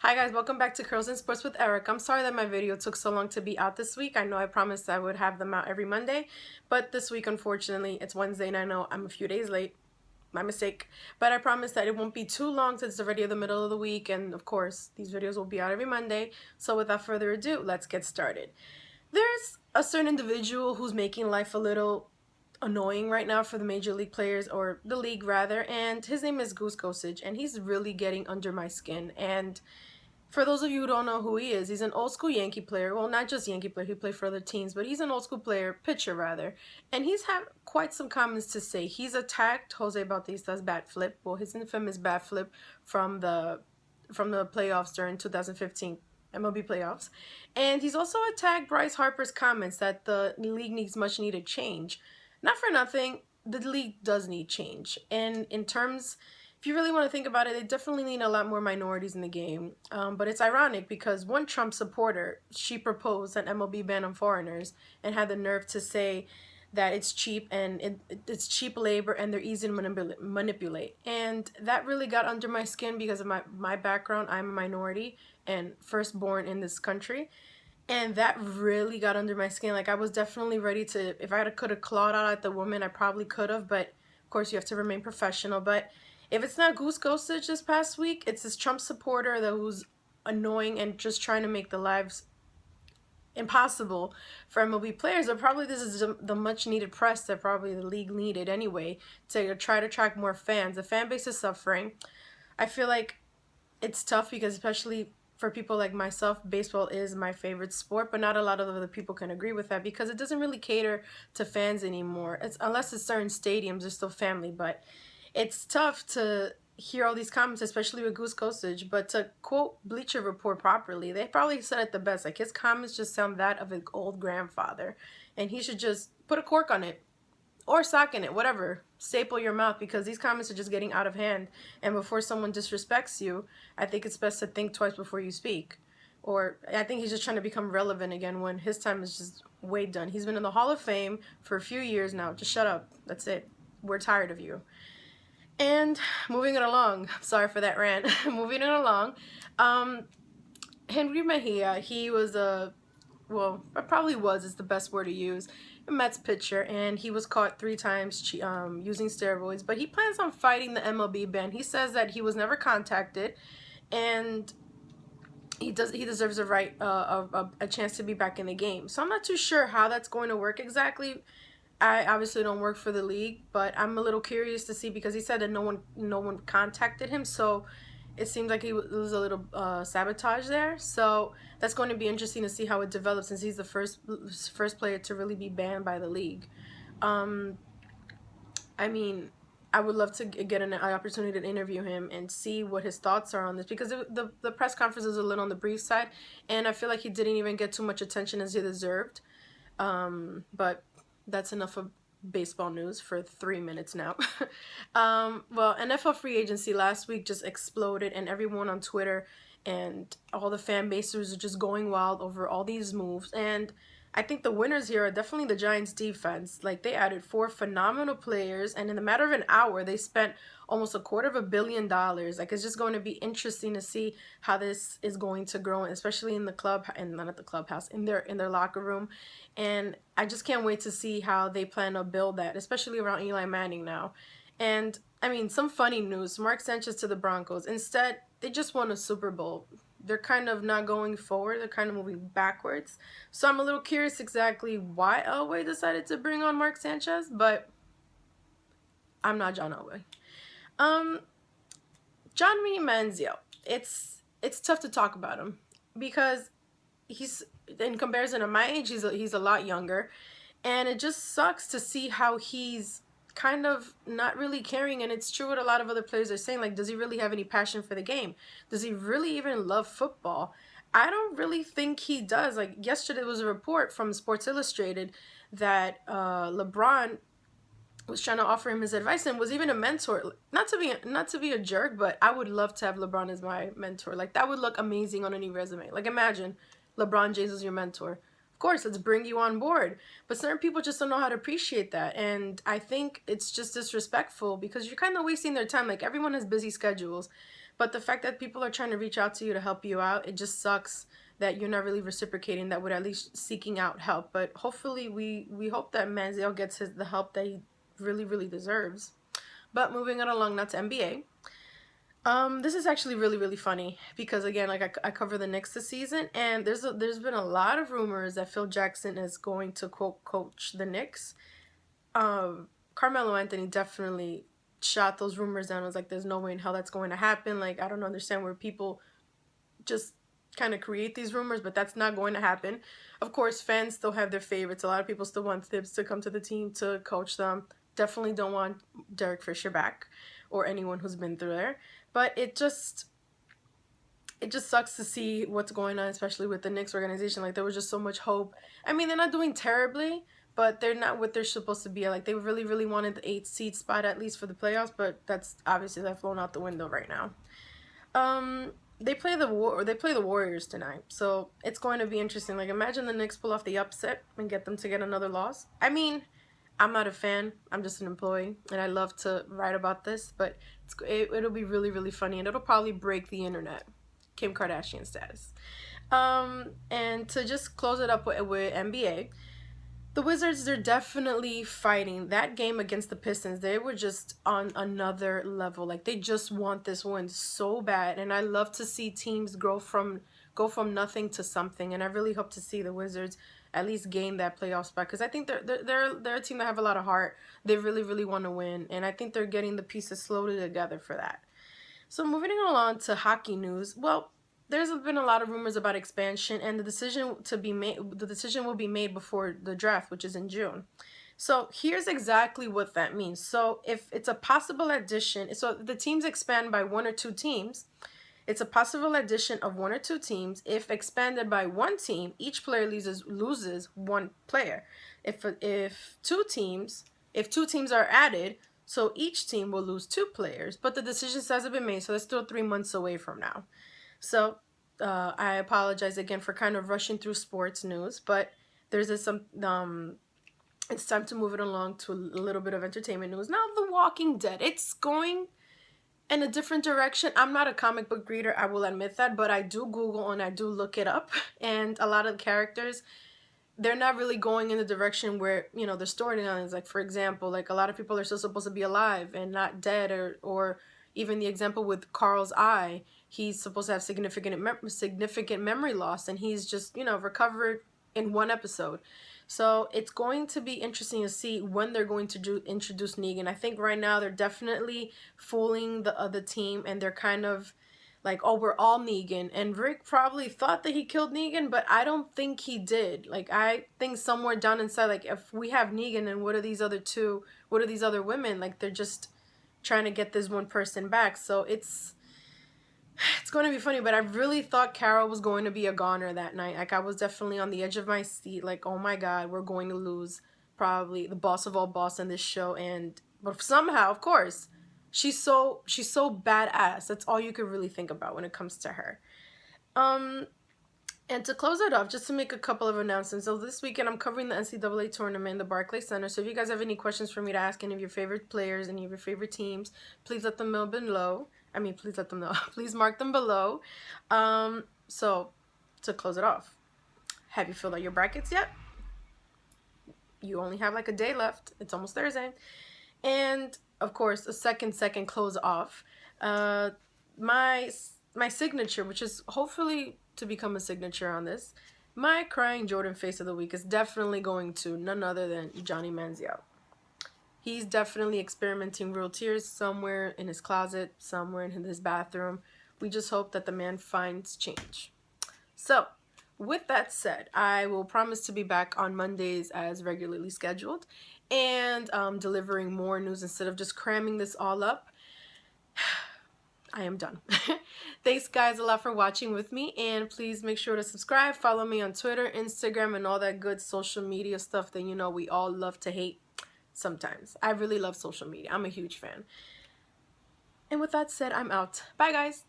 Hi guys, welcome back to Curls and Sports with Eric. I'm sorry that my video took so long to be out this week. I know I promised I would have them out every Monday, but this week unfortunately it's Wednesday and I know I'm a few days late. My mistake. But I promise that it won't be too long since it's already the middle of the week, and of course these videos will be out every Monday. So without further ado, let's get started. There's a certain individual who's making life a little annoying right now for the major league players, or the league rather, and his name is Goose Gossage, and he's really getting under my skin. And for those of you who don't know who he is, he's an old school Yankee player. Well, not just Yankee player, he played for other teams, but he's an old school player, pitcher rather. And he's had quite some comments to say. He's attacked Jose Bautista's bat flip, well, his infamous bat flip from the playoffs during 2015 MLB playoffs. And he's also attacked Bryce Harper's comments that the league needs much needed change. Not for nothing, the league does need change. And in terms, if you really want to think about it, they definitely need a lot more minorities in the game. But it's ironic because one Trump supporter, she proposed an MLB ban on foreigners and had the nerve to say that it's cheap and it's cheap labor and they're easy to manipulate. And that really got under my skin because of my background. I'm a minority and firstborn in this country. And that really got under my skin. Like, I was definitely ready to, if I could have clawed out at the woman, I probably could have. But of course, you have to remain professional. But if it's not Goose Gossage this past week, it's this Trump supporter who's annoying and just trying to make the lives impossible for MLB players. Or probably this is the much needed press that probably the league needed anyway to try to attract more fans. The fan base is suffering. I feel like it's tough because, especially for people like myself, baseball is my favorite sport, but not a lot of other people can agree with that because it doesn't really cater to fans anymore. Unless it's certain stadiums, they're still family, but it's tough to hear all these comments, especially with Goose Gossage. But to quote Bleacher Report properly, they probably said it the best. Like, his comments just sound that of an old grandfather, and he should just put a cork on it or sock in it, whatever. Staple your mouth, because these comments are just getting out of hand. And before someone disrespects you, I think it's best to think twice before you speak. Or I think he's just trying to become relevant again when his time is just way done. He's been in the Hall of Fame for a few years now. Just shut up. That's it. We're tired of you. And moving it along, sorry for that rant. Moving it along, Henry Mejia, he was well, probably is the best word to use, a Mets pitcher, and he was caught 3 times using steroids, but he plans on fighting the MLB ban. He says that he was never contacted, and he deserves a chance to be back in the game. So I'm not too sure how that's going to work exactly. I obviously don't work for the league, but I'm a little curious to see, because he said that no one contacted him, so it seems like he was a little sabotage there. So that's going to be interesting to see how it develops, since he's the first player to really be banned by the league. I mean, I would love to get an opportunity to interview him and see what his thoughts are on this, because the press conference is a little on the brief side, and I feel like he didn't even get too much attention as he deserved. But that's enough of baseball news for 3 minutes now. Well, NFL free agency last week just exploded, and everyone on Twitter and all the fan bases are just going wild over all these moves. And I think the winners here are definitely the Giants defense. Like, they added 4 phenomenal players, and in the matter of an hour, they spent almost $250 million. Like, it's just going to be interesting to see how this is going to grow, especially in the club, and not at the clubhouse, in their locker room. And I just can't wait to see how they plan to build that, especially around Eli Manning now. And I mean, some funny news: Mark Sanchez to the Broncos. Instead, they just won a Super Bowl. They're kind of not going forward, they're kind of moving backwards. So I'm a little curious exactly why Elway decided to bring on Mark Sanchez, but I'm not John Elway. Johnny Manziel. It's tough to talk about him because he's, in comparison to my age, he's a lot younger, and it just sucks to see how he's kind of not really caring. And it's true what a lot of other players are saying, like, does he really have any passion for the game? Does he really even love football? I don't really think he does. Like, yesterday was a report from Sports Illustrated that LeBron was trying to offer him his advice and was even a mentor. Not to be a jerk, but I would love to have LeBron as my mentor. Like, that would look amazing on any resume. Like, imagine LeBron James is your mentor. Of course, let's bring you on board. But certain people just don't know how to appreciate that. And I think it's just disrespectful because you're kind of wasting their time. Like, everyone has busy schedules. But the fact that people are trying to reach out to you to help you out, it just sucks that you're not really reciprocating that with at least seeking out help. But hopefully we hope that Manziel gets the help that he really deserves. But moving on along now to NBA. This is actually really funny because again, like I cover the Knicks this season, and there's been a lot of rumors that Phil Jackson is going to quote coach the Knicks. Carmelo Anthony definitely shot those rumors down. I was like, there's no way in hell that's going to happen. Like, I don't understand where people just kind of create these rumors, but that's not going to happen. Of course, fans still have their favorites. A lot of people still want Thibs to come to the team to coach them. Definitely don't want Derek Fisher back or anyone who's been through there. But it just sucks to see what's going on, especially with the Knicks organization. Like, there was just so much hope. I mean, they're not doing terribly, but they're not what they're supposed to be. Like, they really wanted the 8th seed spot at least for the playoffs, but that's obviously that's flown out the window right now. They play the Warriors tonight, so it's going to be interesting. Like, imagine the Knicks pull off the upset and get another loss. I mean, I'm not a fan. I'm just an employee, and I love to write about this, but it'll be really funny, and it'll probably break the internet. Kim Kardashian status. And to just close it up with NBA, the Wizards, they're definitely fighting. That game against the Pistons, they were just on another level. Like, they just want this win so bad, and I love to see teams go from nothing to something, and I really hope to see the Wizards at least gain that playoff spot, because I think they're a team that have a lot of heart. They really want to win, and I think they're getting the pieces slowly together for that. So moving along to hockey news, well, there's been a lot of rumors about expansion, and the decision will be made before the draft, which is in June. So here's exactly what that means. So if it's a possible addition, so the teams expand by 1 or 2 teams, it's a possible addition of 1 or 2 teams. If expanded by 1 team, each player loses 1 player. If 2 teams are added, so each team will lose 2 players. But the decision hasn't been made, so that's still 3 months away from now. So I apologize again for kind of rushing through sports news, but it's time to move it along to a little bit of entertainment news. Now, The Walking Dead, it's going in a different direction. I'm not a comic book reader, I will admit that, but I do Google and I do look it up, and a lot of the characters, they're not really going in the direction where, you know, the storyline is. Like, for example, like, a lot of people are still supposed to be alive and not dead, or even the example with Carl's eye, he's supposed to have significant memory loss, and he's just, you know, recovered in 1 episode. So it's going to be interesting to see when they're going to introduce Negan. I think right now they're definitely fooling the other team, and they're kind of like, oh, we're all Negan. And Rick probably thought that he killed Negan, but I don't think he did. Like, I think somewhere down inside, like, if we have Negan, and what are these other women? Like, they're just trying to get this one person back. So it's going to be funny, but I really thought Carol was going to be a goner that night. Like, I was definitely on the edge of my seat, like, oh my God, we're going to lose probably the boss of all boss in this show. But somehow, of course, she's so badass. That's all you could really think about when it comes to her. And to close it off, just to make a couple of announcements. So this weekend, I'm covering the NCAA Tournament in the Barclays Center. So if you guys have any questions for me to ask any of your favorite players, any of your favorite teams, please let them know below. Please let them know. Please mark them below. So to close it off, have you filled out your brackets yet? You only have like a day left. It's almost Thursday. And of course, a second close off. My signature, which is hopefully to become a signature on this, my crying Jordan face of the week is definitely going to none other than Johnny Manziel. He's definitely experimenting real tears somewhere in his closet, somewhere in his bathroom. We just hope that the man finds change. So, with that said, I will promise to be back on Mondays as regularly scheduled, and delivering more news instead of just cramming this all up. I am done. Thanks guys a lot for watching with me, and please make sure to subscribe, follow me on Twitter, Instagram, and all that good social media stuff that, you know, we all love to hate sometimes. I really love social media. I'm a huge fan. And with that said, I'm out. Bye guys.